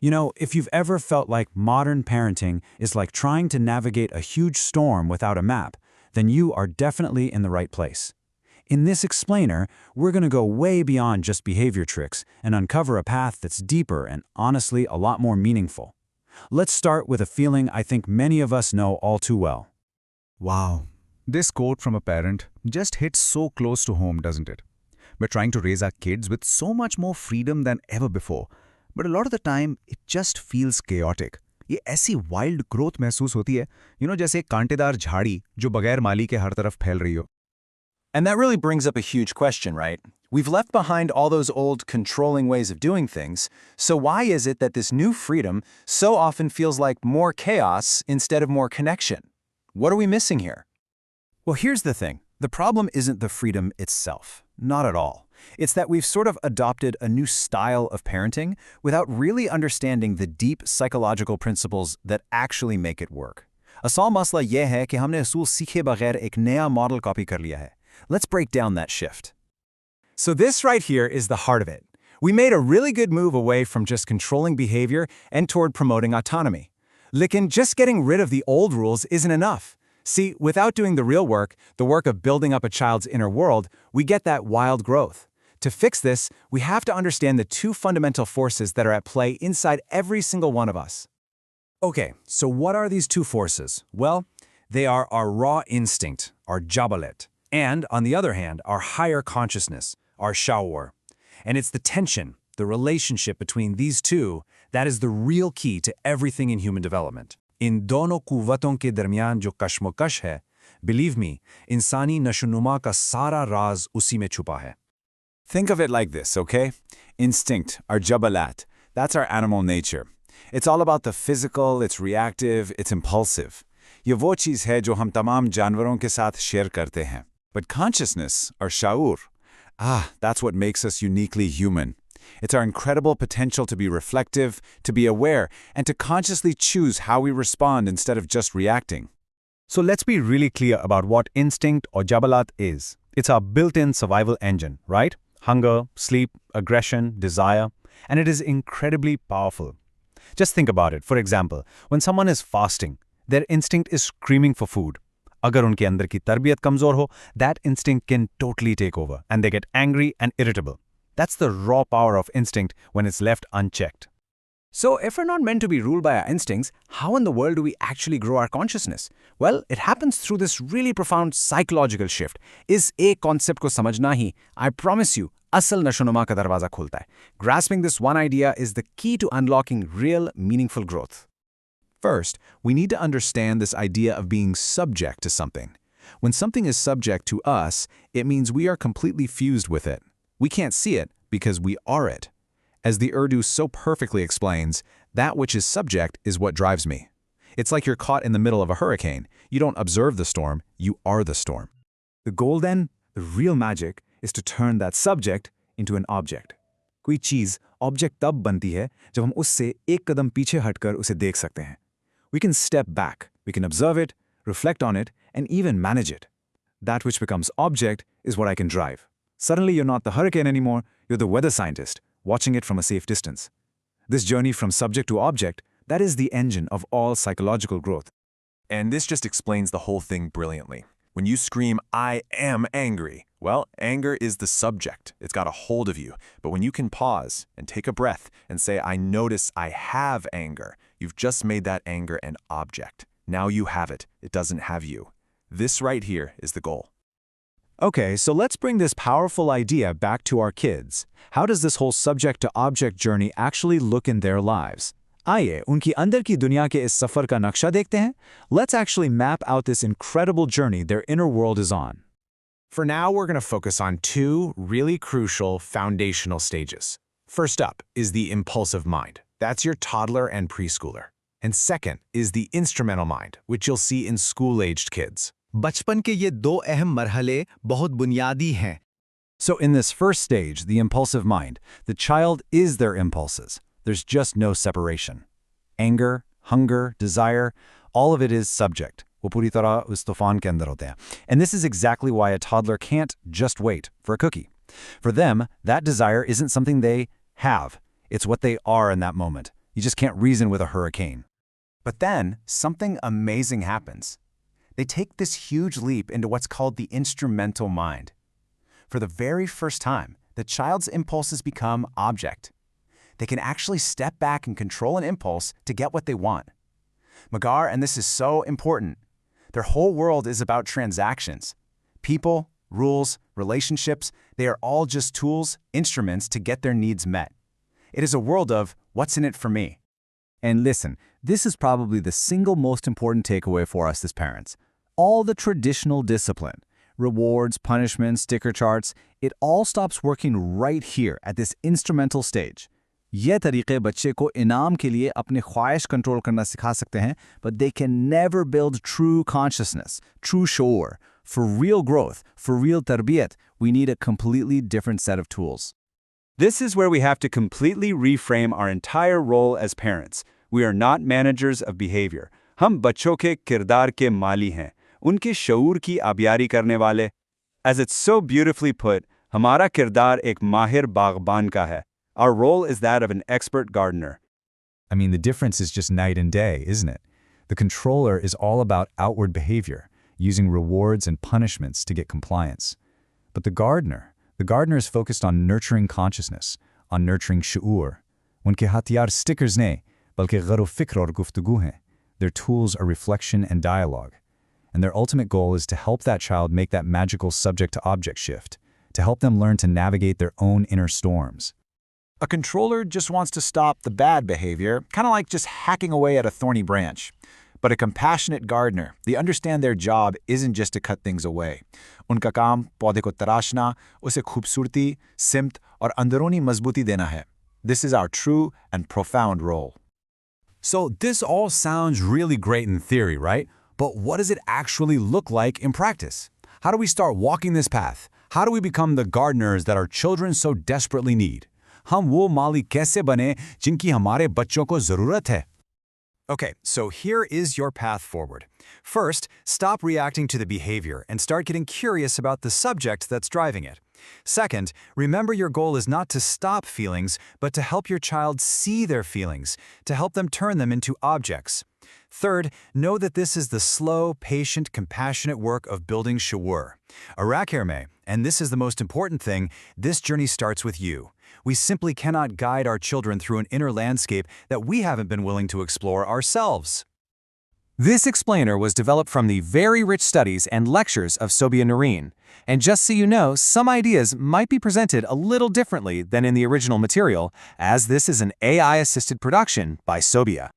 You know, if you've ever felt like modern parenting is like trying to navigate a huge storm without a map, then you are definitely in the right place. In this explainer, we're going to go way beyond just behavior tricks and uncover a path that's deeper and honestly a lot more meaningful. Let's start with a feeling I think many of us know all too well. Wow. This quote from a parent just hits so close to home, doesn't it? We're trying to raise our kids with so much more freedom than ever before. But a lot of the time, it just feels chaotic. ये ऐसी wild growth महसूस होती है, जैसे एक कांटेदार झाड़ी जो बगैर माली के हर तरफ फैल रही हो. And that really brings up a huge question, right? We've left behind all those old controlling ways of doing things, so why is it that this new freedom so often feels like more chaos instead of more connection? What are we missing here? Well, here's the thing. The problem isn't the freedom itself. Not at all. It's that we've sort of adopted a new style of parenting without really understanding the deep psychological principles that actually make it work. Asal masla ye hai कि हमने असूल सीखे बगैर एक नया model copy कर लिया है. Let's break down that shift. So this right here is the heart of it. We made a really good move away from just controlling behavior and toward promoting autonomy. Lekin just getting rid of the old rules isn't enough. See, without doing the real work, the work of building up a child's inner world, we get that wild growth. To fix this, we have to understand the two fundamental forces that are at play inside every single one of us. Okay, so what are these two forces? Well, they are our raw instinct, our Jabalat, and, on the other hand, our higher consciousness, our Shaour. And it's the tension, the relationship between these two, that is the real key to everything in human development. In dono कुव्वतों के दरमियान जो कश्मकश है, believe me, इंसानी नशोनुमा का सारा राज उसी में छुपा है. Think of it like this, okay? Instinct, our Jabalat, that's our animal nature. It's all about the physical, it's reactive, it's impulsive. ये वो चीज़ है जो हम तमाम जानवरों के साथ शेयर करते हैं. But consciousness, our Shaour, that's what makes us uniquely human. It's our incredible potential to be reflective, to be aware, and to consciously choose how we respond instead of just reacting. So let's be really clear about what instinct or Jabalat is. It's our built-in survival engine, right? Hunger, sleep, aggression, desire, and it is incredibly powerful. Just think about it. For example, when someone is fasting, their instinct is screaming for food. Agar unke andar ki tarbiyat kamzor ho, that instinct can totally take over, and they get angry and irritable. That's the raw power of instinct when it's left unchecked. So if we're not meant to be ruled by our instincts, how in the world do we actually grow our consciousness? Well, it happens through this really profound psychological shift. Is a concept ko samajhna hi, I promise you, asal nashonuma ka darwaza khulta hai. Grasping this one idea is the key to unlocking real, meaningful growth. First, we need to understand this idea of being subject to something. When something is subject to us, it means we are completely fused with it. We can't see it because we are it. As the Urdu so perfectly explains, that which is subject is what drives me. It's like you're caught in the middle of a hurricane. You don't observe the storm, you are the storm. The goal then, the real magic, is to turn that subject into an object. कोई चीज़ object तब बनती है जब हम उससे एक कदम पीछे हटकर उसे देख सकते हैं. We can step back, we can observe it, reflect on it, and even manage it. That which becomes object is what I can drive. Suddenly you're not the hurricane anymore, you're the weather scientist, watching it from a safe distance. This journey from subject to object, that is the engine of all psychological growth. And this just explains the whole thing brilliantly. When you scream, "I am angry," well, anger is the subject. It's got a hold of you. But when you can pause and take a breath and say, "I notice I have anger," you've just made that anger an object. Now you have it. It doesn't have you. This right here is the goal. Okay, so let's bring this powerful idea back to our kids. How does this whole subject-to-object journey actually look in their lives? आइए, उनकी अंदर की दुनिया के इस सफ़र का नक्शा देखते हैं. Let's actually map out this incredible journey their inner world is on. For now, we're going to focus on two really crucial foundational stages. First up is the impulsive mind. That's your toddler and preschooler. And second is the instrumental mind, which you'll see in school-aged kids. बचपन के ये दो अहम मरहले बहुत बुनियादी हैं. So in this first stage, the impulsive mind, the child is their impulses. There's just no separation. Anger, hunger, desire, all of it is subject. वो पूरी तरह उस तूफान के अंदर होते हैं. And this is exactly why a toddler can't just wait for a cookie. For them, that desire isn't something they have. It's what they are in that moment. You just can't reason with a hurricane. But then, something amazing happens. They take this huge leap into what's called the instrumental mind. For the very first time, the child's impulses become object. They can actually step back and control an impulse to get what they want. Magar, and this is so important, their whole world is about transactions. People, rules, relationships, they are all just tools, instruments to get their needs met. It is a world of, what's in it for me? And listen, this is probably the single most important takeaway for us as parents. All the traditional discipline, rewards, punishments, sticker charts, it all stops working right here at this instrumental stage. ये तरीके बच्चे को इनाम के लिए अपने ख्वाहिश control करना सिखा सकते हैं, but they can never build true consciousness, true शऊर. For real growth, for real tarbiyat, we need a completely different set of tools. This is where we have to completely reframe our entire role as parents. We are not managers of behavior. हम बच्चों के किरदार के माली हैं, उनके शऊर की आबियारी करने वाले. As it's so beautifully put, हमारा किरदार एक माहिर बागबान का है. Our role is that of an expert gardener. I mean, the difference is just night and day, isn't it? The controller is all about outward behavior, using rewards and punishments to get compliance. But the gardener is focused on nurturing consciousness, on nurturing शऊर. उनके हथियार stickers नहीं, बल्कि ग़ौर फ़िक्र और गुफ्तगू हैं. Their tools are reflection and dialogue. And their ultimate goal is to help that child make that magical subject-to-object shift, to help them learn to navigate their own inner storms. A controller just wants to stop the bad behavior, kind of like just hacking away at a thorny branch. But a compassionate gardener, they understand their job isn't just to cut things away. उनका काम पौधे को तराशना, उसे खूबसूरती, सिमत और अंदरूनी मजबूती देना है. This is our true and profound role. So this all sounds really great in theory, right? But what does it actually look like in practice? How do we start walking this path? How do we become the gardeners that our children so desperately need? हम वो माली कैसे बने जिनकी हमारे बच्चों को ज़रूरत है? Okay, so here is your path forward. First, stop reacting to the behavior and start getting curious about the subject that's driving it. Second, remember your goal is not to stop feelings, but to help your child see their feelings, to help them turn them into objects. Third, know that this is the slow, patient, compassionate work of building शऊर. Arakerme, and this is the most important thing, this journey starts with you. We simply cannot guide our children through an inner landscape that we haven't been willing to explore ourselves. This explainer was developed from the very rich studies and lectures of Sobia Noreen. And just so you know, some ideas might be presented a little differently than in the original material, as this is an AI-assisted production by Sobia.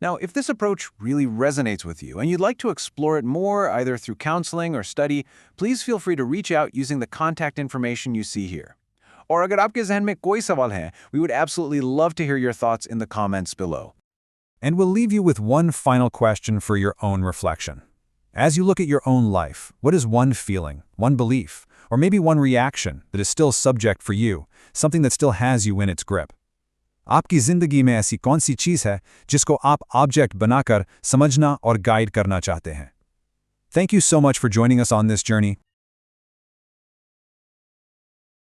Now, if this approach really resonates with you and you'd like to explore it more either through counseling or study, please feel free to reach out using the contact information you see here. और अगर आपके ज़हन में कोई सवाल है, we would absolutely love to hear your thoughts in the comments below. And we'll leave you with one final question for your own reflection. As you look at your own life, what is one feeling, one belief, or maybe one reaction that is still subject for you, something that still has you in its grip? आपकी ज़िंदगी में ऐसी कौन सी चीज़ है जिसको आप object बनाकर समझना और गाइड करना चाहते हैं? Thank you so much for joining us on this journey.